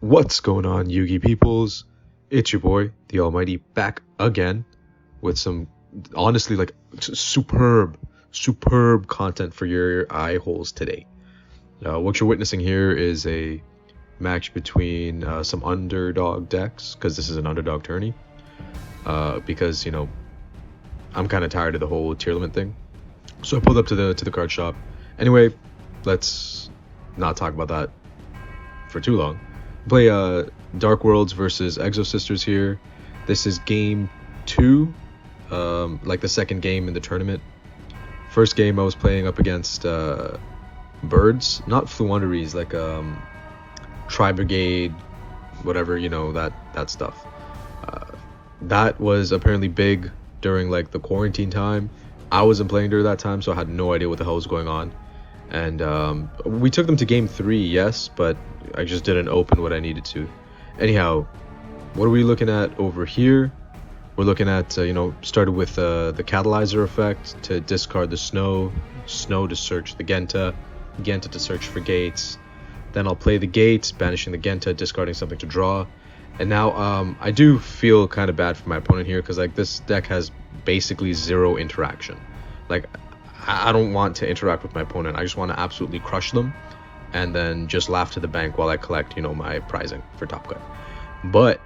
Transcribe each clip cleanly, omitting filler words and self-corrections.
What's going on, Yugi peoples? It's your boy, the Almighty, back again with some honestly superb content for your eye holes today. What you're witnessing here is a match between some underdog decks, because this is an underdog tourney. Because I'm kind of tired of the whole tier limit thing, so I pulled up to the card shop. Anyway, let's not talk about that for too long. Play Darkworlds versus Exo Sisters here. This is game 2, like the second game in the tournament. First game I was playing up against birds, not fluenderies, like Tri Brigade, whatever, that stuff. That was apparently big during like the quarantine time. I wasn't playing during that time, so I had no idea what the hell was going on. And we took them to game 3, yes, but I just didn't open what I needed to. Anyhow, what are we looking at over here? We're looking at, started with the catalyzer effect to discard the snow to search the Genta to search for gates. Then I'll play the gates, banishing the Genta, discarding something to draw. And now I do feel kind of bad for my opponent here, because like this deck has basically zero interaction. Like, I don't want to interact with my opponent. I just want to absolutely crush them and then just laugh to the bank while I collect, my prizing for Top Cut. But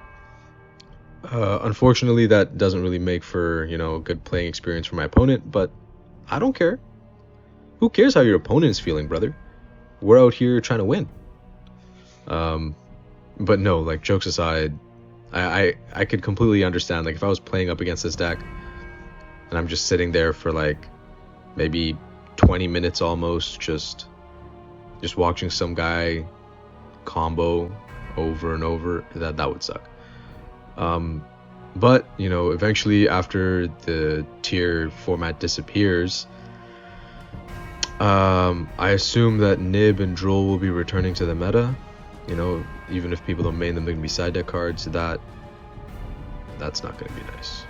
unfortunately, that doesn't really make for, a good playing experience for my opponent. But I don't care. Who cares how your opponent is feeling, brother? We're out here trying to win. But no, like, jokes aside, I could completely understand, like, if I was playing up against this deck and I'm just sitting there for like maybe 20 minutes almost, just watching some guy combo over and over, that would suck. But eventually, after the tier format disappears, I assume that Nib and Droll will be returning to the meta. Even if people don't main them, they're gonna be side deck cards. That's not gonna be nice.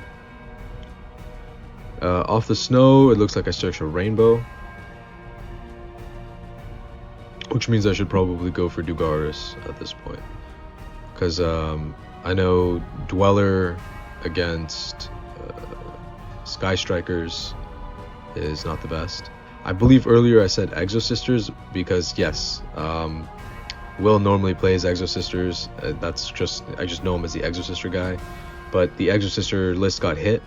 Off the snow, it looks like I search a rainbow, which means I should probably go for Dugaris at this point, because I know Dweller against Sky Strikers is not the best. I believe earlier I said Exo Sisters because yes, Will normally plays Exo Sisters. I just know him as the Exo Sister guy. But the Exo Sister list got hit.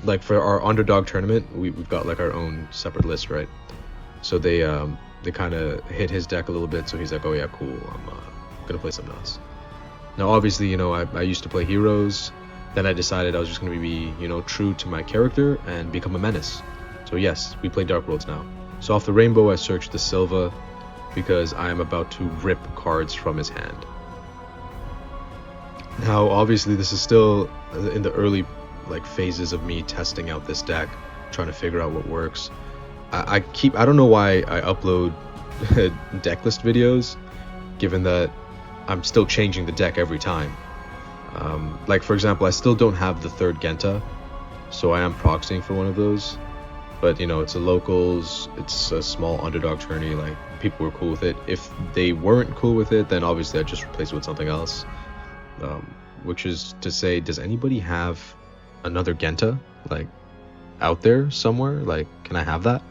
Like for our underdog tournament, we've got like our own separate list, right? So they kind of hit his deck a little bit. So he's like, oh yeah, cool. I'm gonna play some nuts. Now, obviously, I used to play heroes. Then I decided I was just gonna be, true to my character and become a menace. So yes, we play Darkworlds now. So off the rainbow, I searched the Silva because I am about to rip cards from his hand. Now, obviously, this is still in the early phases of me testing out this deck, trying to figure out what works. I don't know why I upload deck list videos, given that I'm still changing the deck every time. Like, for example, I still don't have the third Genta, so I am proxying for one of those. But, it's a locals, it's a small underdog tourney, like, people were cool with it. If they weren't cool with it, then obviously I'd just replace it with something else. Which is to say, does anybody have another Genta, out there somewhere? Can I have that?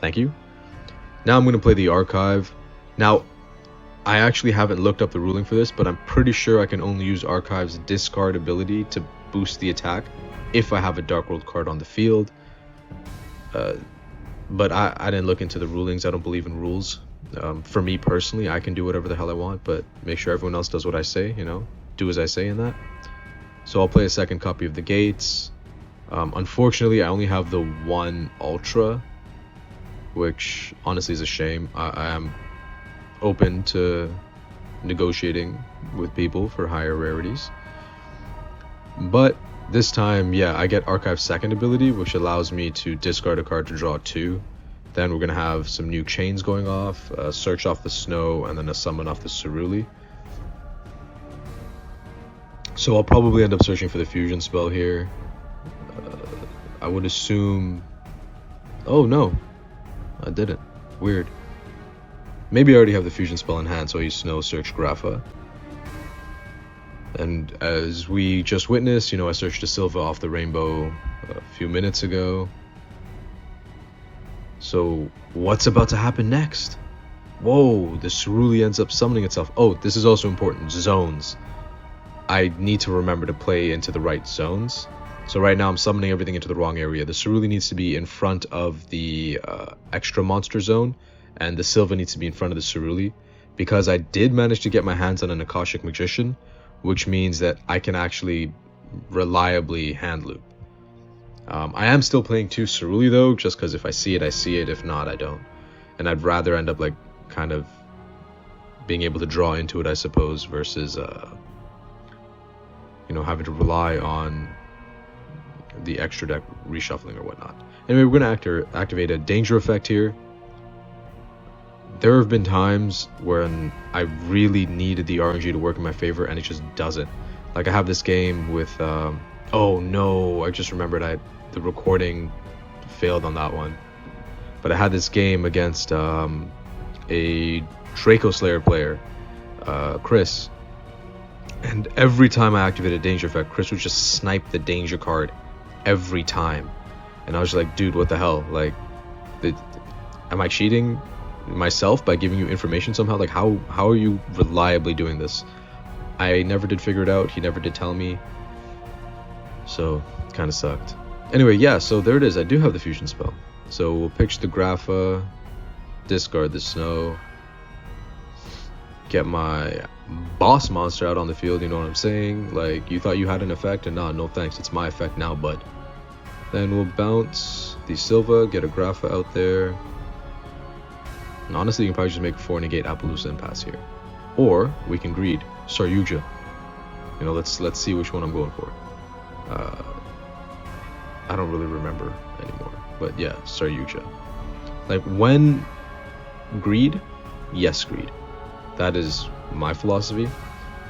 Thank you. Now I'm going to play the Archive. Now, I actually haven't looked up the ruling for this, but I'm pretty sure I can only use Archive's discard ability to boost the attack if I have a Darkworld card on the field. But I didn't look into the rulings. I don't believe in rules. For me personally, I can do whatever the hell I want, but make sure everyone else does what I say, do as I say in that. So I'll play a second copy of the Gates. Unfortunately, I only have the one Ultra, which honestly is a shame. I am open to negotiating with people for higher rarities. But this time, yeah, I get Archive's second ability, which allows me to discard a card to draw 2. Then we're going to have some new chains going off, search off the snow, and then a summon off the Ceruli. So I'll probably end up searching for the fusion spell here. I would assume... Oh no, I didn't. Weird. Maybe I already have the fusion spell in hand, so I use Snow, search Grapha. And as we just witnessed, you know, I searched a Silva off the rainbow a few minutes ago. So what's about to happen next? Whoa, the Cerulea ends up summoning itself. Oh, this is also important. Zones. I need to remember to play into the right zones. So right now I'm summoning everything into the wrong area. The Cerulea needs to be in front of the extra monster zone, and the Silva needs to be in front of the Cerulea, because I did manage to get my hands on an Akashic Magician, which means that I can actually reliably hand loop. I am still playing 2 Cerulea though, just because if I see it, I see it. If not, I don't. And I'd rather end up like kind of being able to draw into it, I suppose, versus you know, having to rely on the extra deck reshuffling or whatnot. Anyway, we're going to activate a danger effect here. There have been times when I really needed the RNG to work in my favor, and it just doesn't. Like I have this game with oh no, I just remembered the recording failed on that one. But I had this game against a Draco Slayer player, Chris. And every time I activated Danger Effect, Chris would just snipe the Danger card every time. And I was just like, dude, what the hell? Like, am I cheating myself by giving you information somehow? Like, how are you reliably doing this? I never did figure it out. He never did tell me. So, it kind of sucked. Anyway, yeah, so there it is. I do have the fusion spell. So we'll pitch the Grapha, discard the Snow, get my boss monster out on the field, you know what I'm saying? Like, you thought you had an effect, and no thanks, it's my effect now, bud. Then we'll bounce the Silva, get a Grapha out there. And honestly, you can probably just make 4 negate Appaloosa and pass here. Or we can greed Saryuja. You know, let's see which one I'm going for. I don't really remember anymore. But yeah, Saryuja. Like, when greed, yes, greed. That is my philosophy.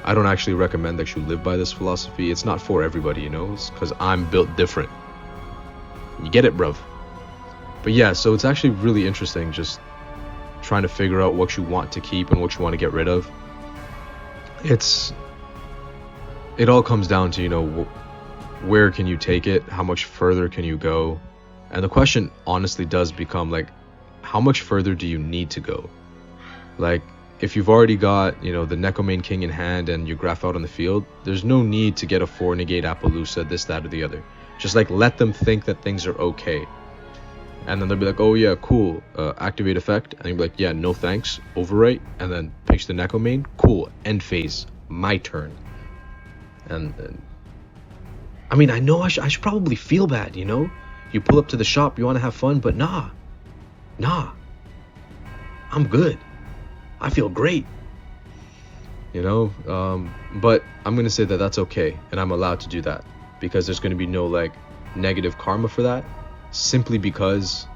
I don't actually recommend that you live by this philosophy. It's not for everybody, you know, it's because I'm built different. You get it, bruv. But yeah, so it's actually really interesting just trying to figure out what you want to keep and what you want to get rid of. It all comes down to, you know, where can you take it? How much further can you go? And the question honestly does become, like, how much further do you need to go? Like, if you've already got, you know, the Necomane King in hand and you graph out on the field, there's no need to get a 4 negate Appaloosa, this, that, or the other. Just, like, let them think that things are okay. And then they'll be like, oh yeah, cool, activate effect. And you'll be like, yeah, no thanks, overwrite. And then pitch the Necomane, cool, end phase, my turn. And I mean, I know I should probably feel bad, you know? You pull up to the shop, you want to have fun, but nah, I'm good. I feel great, you know? But I'm going to say that that's okay, and I'm allowed to do that, because there's going to be no, like, negative karma for that, simply because,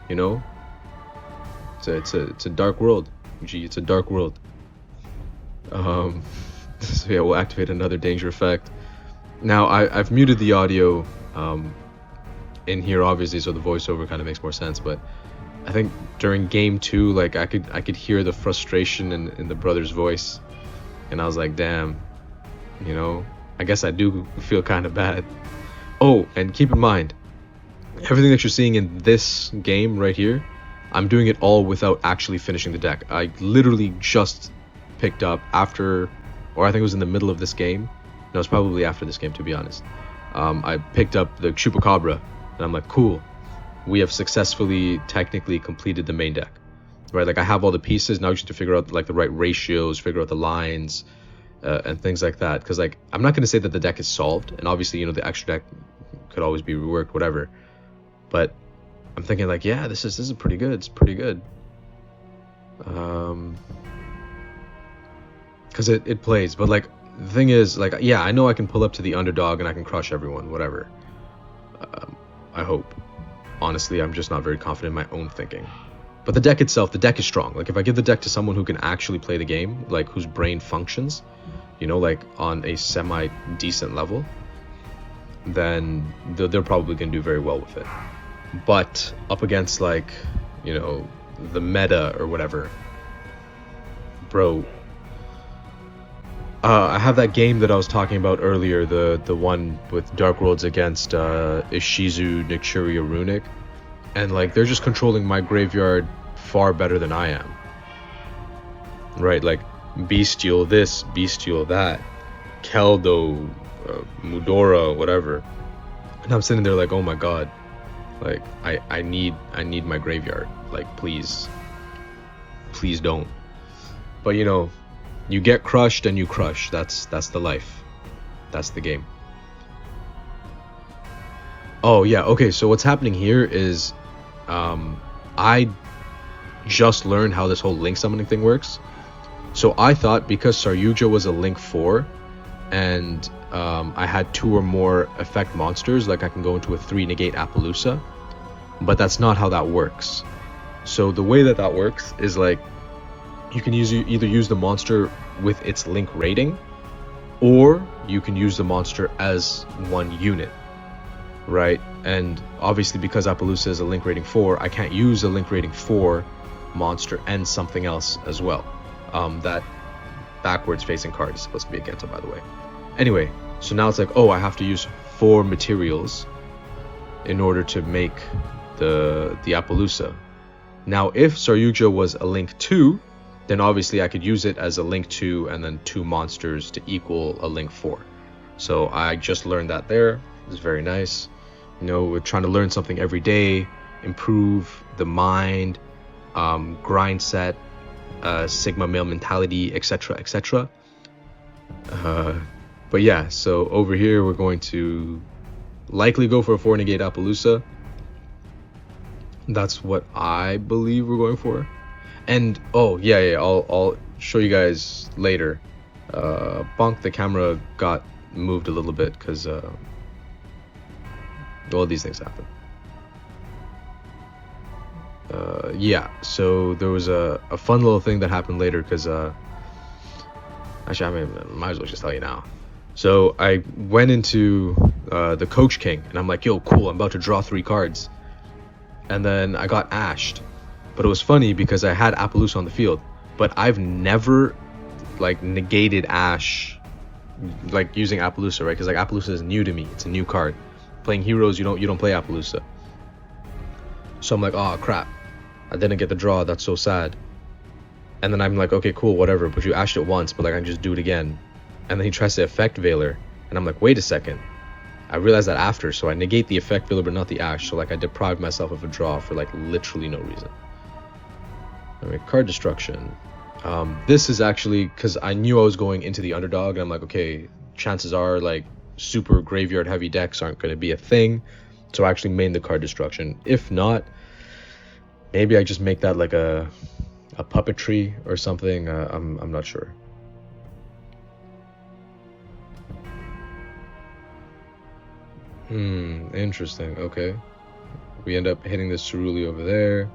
you know, it's a dark world. Gee, it's a dark world. So yeah, we'll activate another danger effect. Now, I've muted the audio in here, obviously, so the voiceover kind of makes more sense, but I think during game 2, like, I could hear the frustration in the brother's voice, and I was like, damn, you know, I guess I do feel kind of bad. Oh, and keep in mind, everything that you're seeing in this game right here, I'm doing it all without actually finishing the deck. I literally just picked up after, or I think it was in the middle of this game. No, it's probably after this game, to be honest. I picked up the Chupacabra, and I'm like, cool. We have successfully, technically completed the main deck, right? Like, I have all the pieces. Now I just have to figure out, like, the right ratios, figure out the lines, and things like that. Because, like, I'm not going to say that the deck is solved. And obviously, you know, the extra deck could always be reworked, whatever. But I'm thinking, like, yeah, this is pretty good. It's pretty good. Because it plays. But, like, the thing is, like, yeah, I know I can pull up to the Underdog and I can crush everyone, whatever. I hope. Honestly, I'm just not very confident in my own thinking. But the deck itself, the deck is strong. Like, if I give the deck to someone who can actually play the game, like, whose brain functions, you know, like, on a semi-decent level, then they're probably going to do very well with it. But up against, like, you know, the meta or whatever, bro, I have that game that I was talking about earlier, the one with Dark Worlds against Ishizu, Nichiria, Runic, and like they're just controlling my graveyard far better than I am. Right, like Bestial this, Bestial that, Keldo, Mudora, whatever, and I'm sitting there like, oh my god, like I need my graveyard, like please don't. But you know, you get crushed and you crush. That's the life. That's the game. Oh yeah, okay, so what's happening here is I just learned how this whole link summoning thing works. So I thought because Saryuja was a link 4 and I had 2 or more effect monsters, like I can go into a 3 negate Appaloosa, but that's not how that works. So the way that works is like you can either use the monster with its link rating, or you can use the monster as one unit, right? And obviously because Appaloosa is a link rating 4, I can't use a link rating 4 monster and something else as well. That backwards facing card is supposed to be a Gento, by the way. Anyway, so now it's like, oh, I have to use 4 materials in order to make the Appaloosa. Now if Saryuja was a link 2, then obviously I could use it as a link 2 and then 2 monsters to equal a link 4. So I just learned that there. It's very nice. You know, we're trying to learn something every day, improve the mind, grind set, Sigma male mentality, etc, etc. But yeah, so over here we're going to likely go for a 4 negate Appaloosa. That's what I believe we're going for. And oh yeah, I'll show you guys later. Bonk, the camera got moved a little bit because all these things happen. Yeah, so there was a fun little thing that happened later because actually I might as well just tell you now. So I went into the Coach King and I'm like, yo, cool, I'm about to draw 3 cards, and then I got ashed. But it was funny because I had Appaloosa on the field, but I've never like negated Ash like using Appaloosa, right? Because like Appaloosa is new to me. It's a new card. Playing heroes, you don't play Appaloosa. So I'm like, oh crap, I didn't get the draw. That's so sad. And then I'm like, okay, cool, whatever. But you ashed it once, but like I can just do it again. And then he tries to effect Veiler, and I'm like, wait a second. I realized that after, so I negate the effect Veiler, but not the Ash. So like I deprived myself of a draw for like literally no reason. Alright, card destruction. This is actually because I knew I was going into the Underdog, and I'm like, okay, chances are like super graveyard heavy decks aren't going to be a thing, so I actually made the card destruction. If not, maybe I just make that like a puppetry or something. I'm not sure. Interesting. Okay, we end up hitting this Cerulli over there.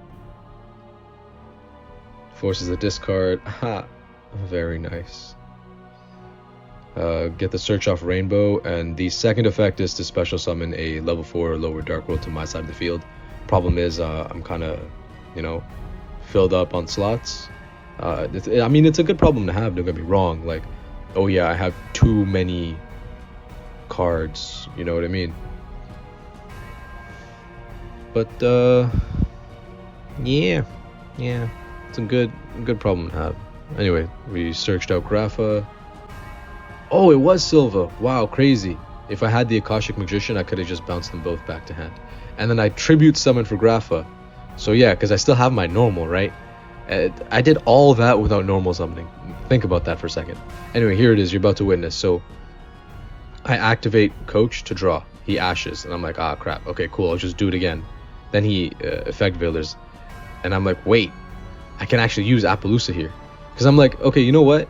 Forces a discard. Aha, very nice. Get the search off Rainbow, and the second effect is to special summon a level 4 or lower Dark World to my side of the field. Problem is, I'm kind of, filled up on slots. I mean, it's a good problem to have, don't get me wrong. Like, oh yeah, I have too many cards, you know what I mean? But, yeah. It's a good problem to have. Anyway, we searched out Grapha. Oh, it was Silva. Wow, crazy. If I had the Akashic Magician, I could have just bounced them both back to hand. And then I tribute summon for Grapha. So yeah, because I still have my normal, right? I did all that without normal summoning. Think about that for a second. Anyway, here it is. You're about to witness. So I activate Coach to draw. He ashes. And I'm like, ah, crap. Okay, cool. I'll just do it again. Then he effect Veilers. And I'm like, wait. I can actually use Appaloosa here. Because I'm like, okay, you know what?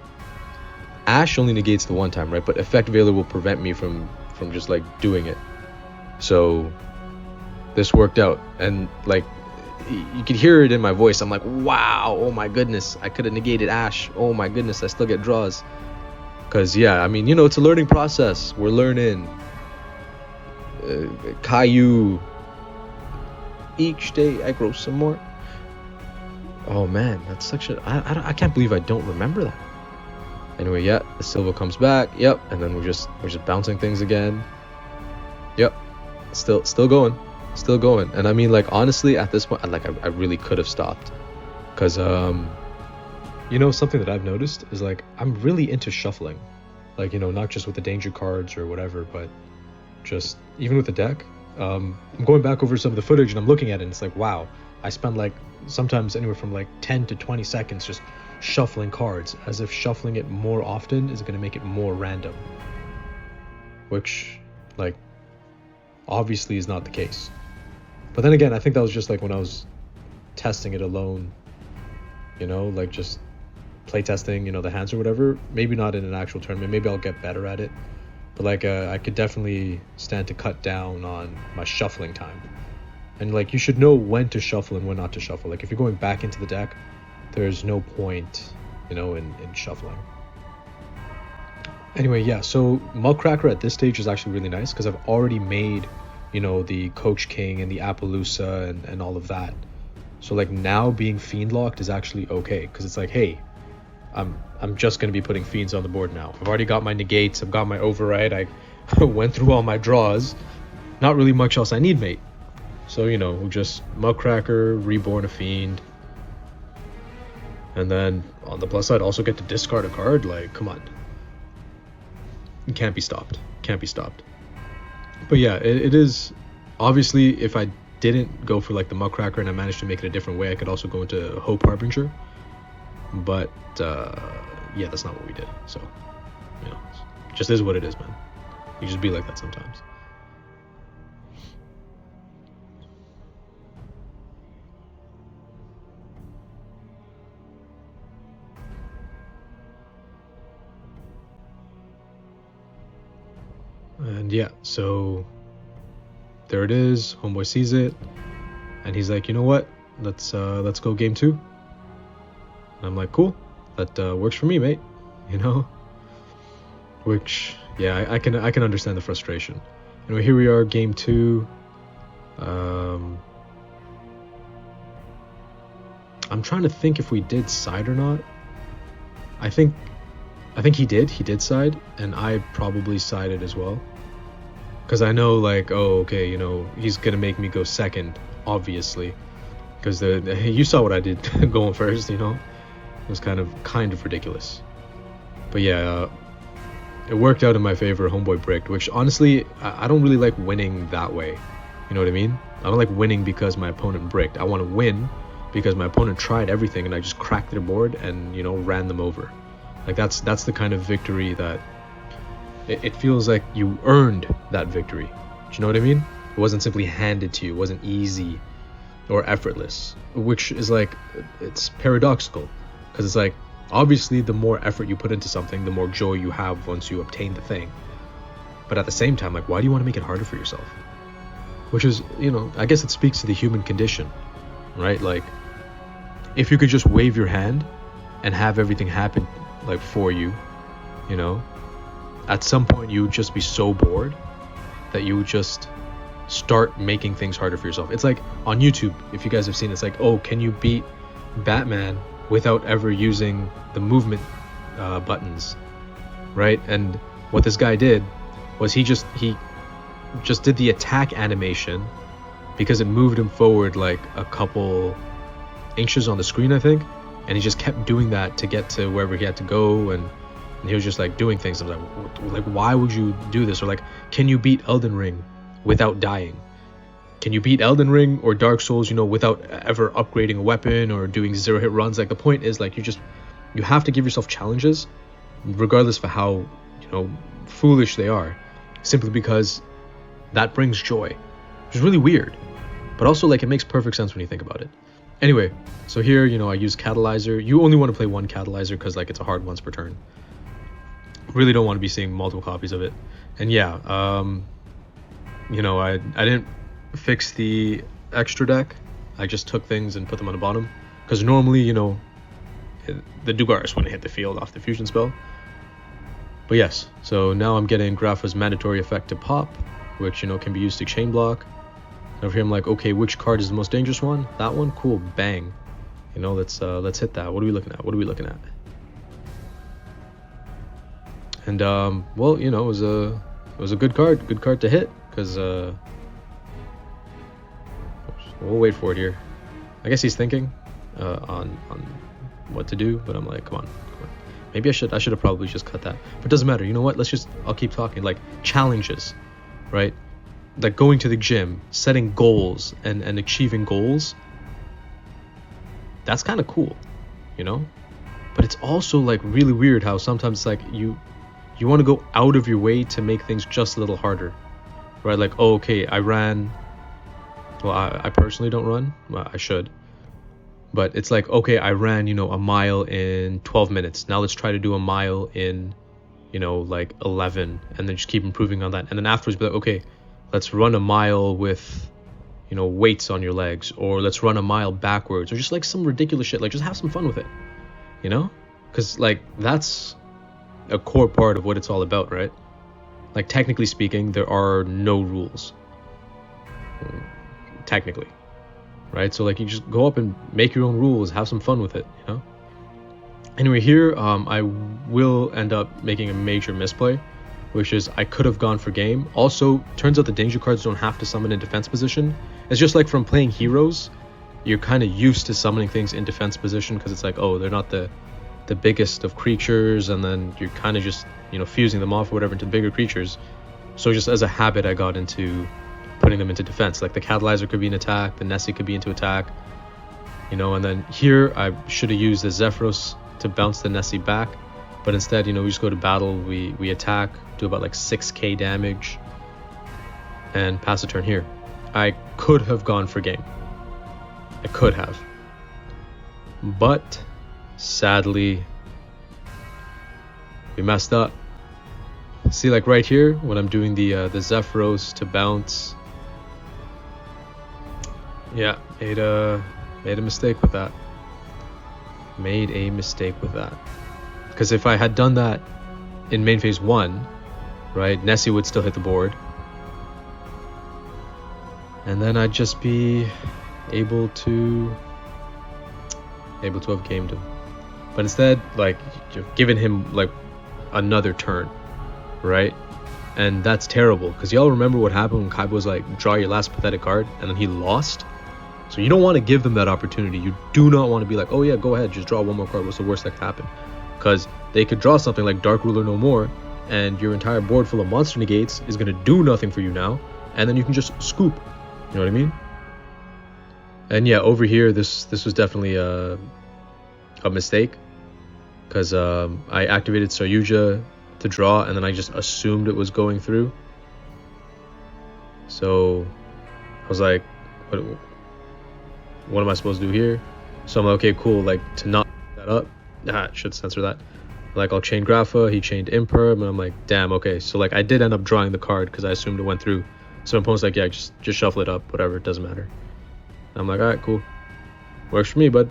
Ash only negates the one time, right? But Effect Veiler will prevent me from just like doing it. So this worked out. And like, you could hear it in my voice. I'm like, wow, oh my goodness. I could have negated Ash. Oh my goodness, I still get draws. Because yeah, I mean, it's a learning process. We're learning. Caillou. Each day I grow some more. Oh man, that's such a... I can't believe I don't remember that. Anyway, yeah, the Silva comes back. Yep, and then we're just bouncing things again. Yep, still going. And I mean, like, honestly, at this point, like, I really could have stopped, because something that I've noticed is, like, I'm really into shuffling, like, not just with the danger cards or whatever, but just even with the deck. I'm going back over some of the footage and I'm looking at it and it's like, wow, I spend like sometimes anywhere from like 10 to 20 seconds just shuffling cards, as if shuffling it more often is going to make it more random, which, like, obviously is not the case. But then again, I think that was just like when I was testing it alone, like just play testing, the hands or whatever. Maybe not in an actual tournament, maybe I'll get better at it, but like I could definitely stand to cut down on my shuffling time. And like, you should know when to shuffle and when not to shuffle. Like, if you're going back into the deck, there's no point, in shuffling. Anyway, yeah, so Muckracker at this stage is actually really nice because I've already made, the Coach King and the Appaloosa and all of that. So like, now being fiend locked is actually okay, because it's like, hey, I'm just going to be putting fiends on the board now. I've already got my negates, I've got my override, I went through all my draws. Not really much else I need, mate. So, we'll just Muckracker, Reborn a Fiend. And then, on the plus side, also get to discard a card. Like, come on. It can't be stopped. But yeah, it is... Obviously, if I didn't go for, like, the Muckracker and I managed to make it a different way, I could also go into Hope Harbinger. But, yeah, that's not what we did. So, it just is what it is, man. You just be like that sometimes. And yeah, so there it is. Homeboy sees it, and he's like, you know what? Let's go game 2. And I'm like, cool, that works for me, mate. Which, yeah, I can understand the frustration. Anyway, here we are, game 2. I'm trying to think if we did side or not. I think he did side, and I probably sided as well. Because I know, like, oh, okay, he's going to make me go second, obviously. Because you saw what I did going first, It was kind of ridiculous. But yeah, it worked out in my favor. Homeboy bricked, which honestly, I don't really like winning that way. You know what I mean? I don't like winning because my opponent bricked. I want to win because my opponent tried everything and I just cracked their board and, ran them over. Like, that's the kind of victory that it feels like you earned that victory. Do you know what I mean? It wasn't simply handed to you. It wasn't easy or effortless, which is like, it's paradoxical, because it's like, obviously the more effort you put into something, the more joy you have once you obtain the thing. But at the same time, like, why do you want to make it harder for yourself? Which is, I guess it speaks to the human condition, right? Like, if you could just wave your hand and have everything happen, like, for you, at some point you would just be so bored that you would just start making things harder for yourself. It's like on YouTube, if you guys have seen, it's like, oh, can you beat Batman without ever using the movement buttons, right? And what this guy did was he just did the attack animation because it moved him forward like a couple inches on the screen, I think, and he just kept doing that to get to wherever he had to go, and he was just like doing things. I'm like, why would you do this? Or like, can you beat Elden Ring without dying? Can you beat Elden Ring or Dark Souls, without ever upgrading a weapon or doing 0-hit runs? Like, the point is, like, you have to give yourself challenges, regardless of how, foolish they are, simply because that brings joy, which is really weird, but also, like, it makes perfect sense when you think about it. Anyway, so here, I use Catalyzer. You only want to play one Catalyzer because, like, it's a hard once per turn. Really don't want to be seeing multiple copies of it. And yeah, I didn't fix the extra deck. I just took things and put them on the bottom, because normally, the Dugaris wouldn't hit the field off the fusion spell. But yes, so now I'm getting Grapha's mandatory effect to pop, which, can be used to chain block. Over here I'm like, okay, which card is the most dangerous one? That one? Cool, bang. Let's hit that. What are we looking at? And well, you know, it was a good card to hit, because we'll wait for it here. I guess he's thinking on what to do, but I'm like, come on. Maybe I should have probably just cut that, but it doesn't matter. You know what? I'll keep talking. Like, challenges, right? Like going to the gym, setting goals, and achieving goals. That's kind of cool, you know? But it's also like really weird how sometimes like you want to go out of your way to make things just a little harder, right? Like, oh, okay, I ran. Well, I personally don't run. Well, I should. But it's like, okay, I ran, you know, a mile in 12 minutes. Now let's try to do a mile in, you know, like 11, and then just keep improving on that. And then afterwards be like, okay, let's run a mile with, you know, weights on your legs, or let's run a mile backwards, or just like some ridiculous shit. Like, just have some fun with it, you know? Because like that's a core part of what it's all about, right? Like, technically speaking, there are no rules. Technically. Right? So like, you just go up and make your own rules, have some fun with it, you know? Anyway, here I will end up making a major misplay, which is I could have gone for game. Also, turns out the danger cards don't have to summon in defense position. It's just like from playing heroes, you're kind of used to summoning things in defense position, because it's like, oh, they're not the biggest of creatures, and then you're kind of just, you know, fusing them off or whatever into bigger creatures. So just as a habit, I got into putting them into defense. Like, the catalyzer could be an attack, the menece could be into attack, you know. And then here I should have used the Zephyros to bounce the menece back, but instead, you know, we just go to battle, we attack, do about like 6k damage, and pass a turn here. I could have gone for game. I could have, but sadly we messed up. See, like right here when I'm doing the Zephyros to bounce, yeah, made a mistake with that. Because if I had done that in main phase 1, right, Nessie would still hit the board, and then I'd just be able to have gamed him. But instead, like, you've given him like another turn, right? And that's terrible, because y'all remember what happened when Kaiba was like, draw your last pathetic card, and then he lost. So you don't want to give them that opportunity. You do not want to be like, oh yeah, go ahead, just draw one more card. What's the worst that could happen? Because they could draw something like Dark Ruler No More, and your entire board full of monster negates is going to do nothing for you now, and then you can just scoop. You know what I mean? And yeah, over here, this was definitely a mistake, because I activated Saryuja to draw, and then I just assumed it was going through. So I was like, what am I supposed to do here? So I'm like, okay, cool, like, to not that up, should censor that. Like, I'll chain Grapha, he chained Imperm, and I'm like, damn, okay. So like, I did end up drawing the card because I assumed it went through. So my opponent's like, yeah, just shuffle it up, whatever, it doesn't matter. And I'm like, all right, cool, works for me, bud.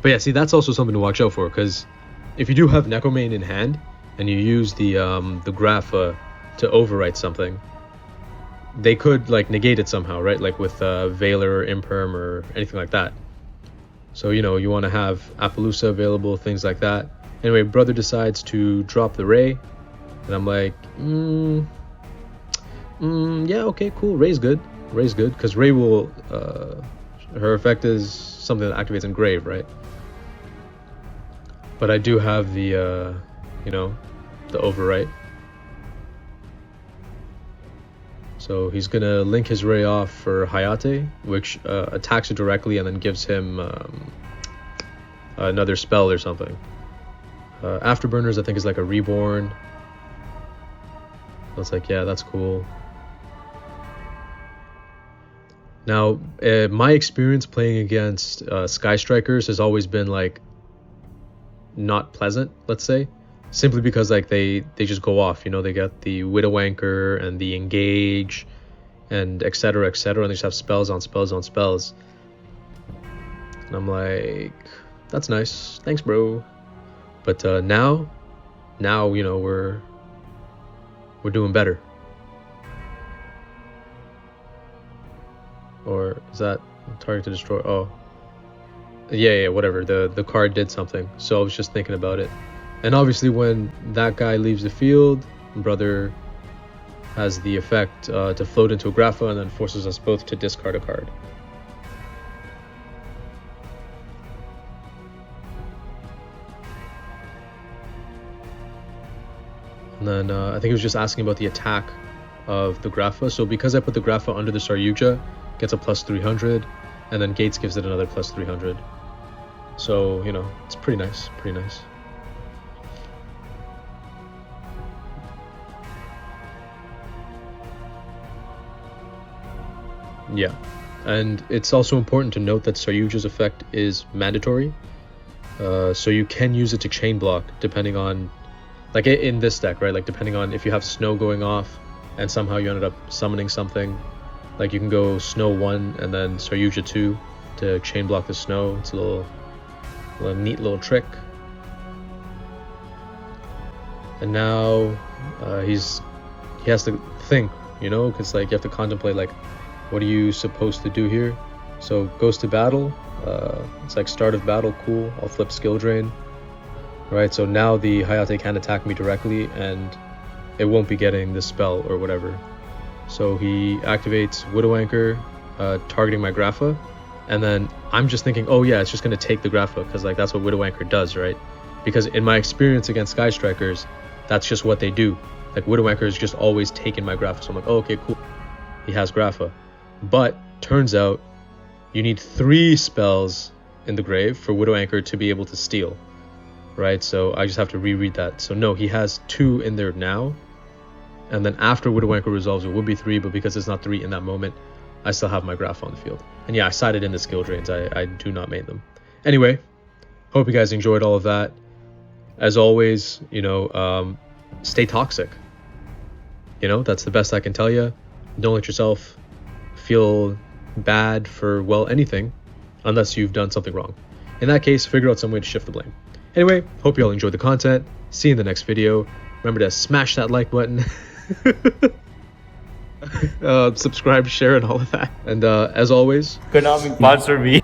But yeah, see, that's also something to watch out for, because if you do have Necromane in hand and you use the Grapha to overwrite something, they could like negate it somehow, right? Like with Veiler or Imperm or anything like that. So, you know, you want to have Appaloosa available, things like that. Anyway, brother decides to drop the Ray, and I'm like, yeah, okay, cool, Ray's good, because Ray will, her effect is something that activates Engrave, right? But I do have the, you know, the overwrite. So he's going to link his Ray off for Hayate, which attacks it directly and then gives him another spell or something. Afterburners, I think, is like a Reborn. I was like, yeah, that's cool. Now, my experience playing against Sky Strikers has always been like not pleasant, let's say, simply because like they just go off, you know. They got the Widow Anchor and the Engage and etc, and they just have spells on spells on spells, and I'm like, that's nice, thanks, bro. But now you know, we're doing better. Or is that target to destroy? Oh yeah, whatever, the card did something, so I was just thinking about it. And obviously when that guy leaves the field, brother has the effect to float into a Grapha and then forces us both to discard a card. And then I think he was just asking about the attack of the Grapha. So because I put the Grapha under the Saryuja, gets a plus 300, and then Gates gives it another plus 300. So, you know, it's pretty nice, pretty nice. Yeah, and it's also important to note that Saryuja's effect is mandatory. So you can use it to chain block depending on, like in this deck, right? Like depending on if you have snow going off and somehow you ended up summoning something, like you can go snow 1 and then Saryuja 2 to chain block the snow. It's a little neat little trick. And now he has to think, you know, because like you have to contemplate like, what are you supposed to do here? So goes to battle. It's like start of battle, cool. I'll flip skill drain. Right, so now the Hayate can attack me directly and it won't be getting the spell or whatever. So he activates Widow Anchor, targeting my Grapha, and then I'm just thinking, oh yeah, it's just gonna take the Grapha because like that's what Widow Anchor does, right? Because in my experience against Sky Strikers, that's just what they do. Like Widow Anchor is just always taking my Grapha, so I'm like, oh okay, cool. He has Grapha, but turns out you need 3 spells in the grave for Widow Anchor to be able to steal. Right, so I just have to reread that. So no, he has 2 in there now, and then after Widow Anchor resolves it would be 3, but because it's not 3 in that moment, I still have my Graph on the field. And yeah, I sided in the skill drains. I do not main them. Anyway, hope you guys enjoyed all of that. As always, you know, stay toxic. You know, that's the best I can tell you. Don't let yourself feel bad for, well, anything unless you've done something wrong. In that case, figure out some way to shift the blame. Anyway, hope you all enjoyed the content. See you in the next video. Remember to smash that like button. Subscribe, share, and all of that. And as always, Konami sponsor me.